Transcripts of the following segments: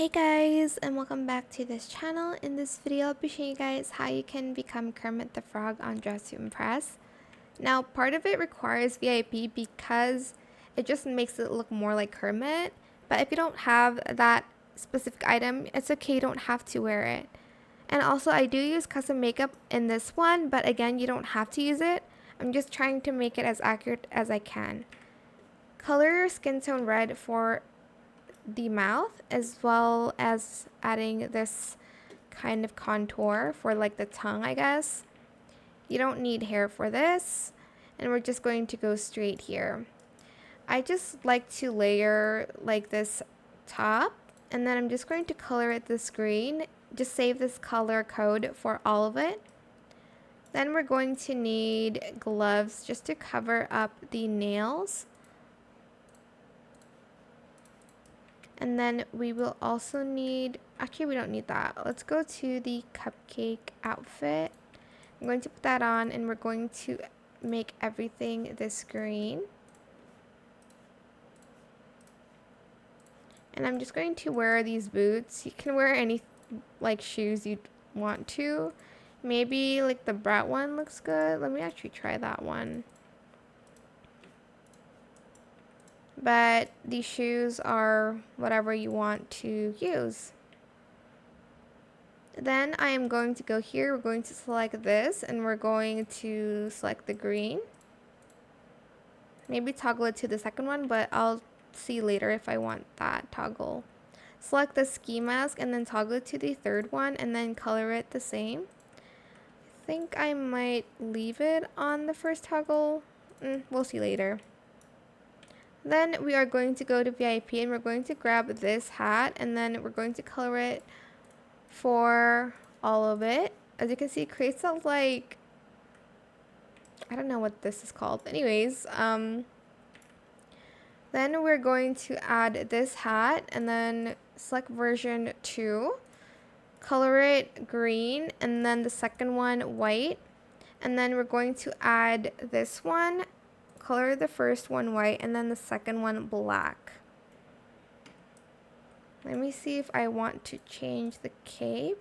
Hey guys, and welcome back to this channel. In this video, I'll be showing you guys how you can become Kermit the Frog on Dress to Impress. Now, part of it requires VIP because it just makes it look more like Kermit. But if you don't have that specific item, it's okay, you don't have to wear it. And also, I do use custom makeup in this one, but again, you don't have to use it. I'm just trying to make it as accurate as I can. Color your skin tone red for the mouth, as well as adding this kind of contour for like the tongue, I guess. You don't need hair for this, and we're just going to go straight here. I just like to layer like this top, and then I'm just going to color it this green. Just save this color code for all of it. Then we're going to need gloves just to cover up the nails. And then we will also need, actually we don't need that. Let's go to the cupcake outfit. I'm going to put that on, and we're going to make everything this green. And I'm just going to wear these boots. You can wear any like shoes you want to. Maybe like the Brat one looks good. Let me actually try that one. But these shoes are whatever you want to use. Then I am going to go here. We're going to select this, and we're going to select the green. Maybe toggle it to the second one, but I'll see later if I want that toggle. Select the ski mask and then toggle it to the third one, and then color it the same. I think I might leave it on the first toggle. We'll see later. Then we are going to go to VIP, and we're going to grab this hat, and then we're going to color it for all of it. As you can see, it creates a like, I don't know what this is called. Anyways, then we're going to add this hat, and then select version 2, color it green, and then the second one white. And then we're going to add this one, color the first one white, and then the second one black. Let me see if I want to change the cape.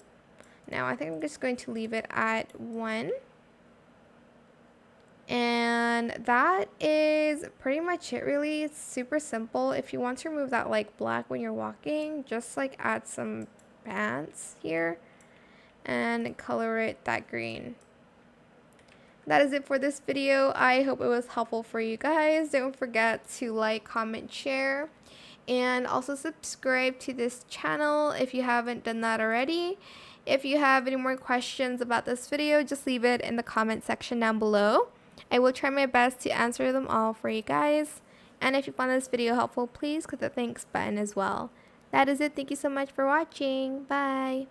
Now I think I'm just going to leave it at 1. And that is pretty much it, really. It's super simple. If you want to remove that like black when you're walking, just like add some pants here and color it that green. That is it for this video. I hope it was helpful for you guys. Don't forget to like, comment, share, and also subscribe to this channel if you haven't done that already. If you have any more questions about this video, just leave it in the comment section down below. I will try my best to answer them all for you guys. And if you found this video helpful, please click the thanks button as well. That is it. Thank you so much for watching. Bye.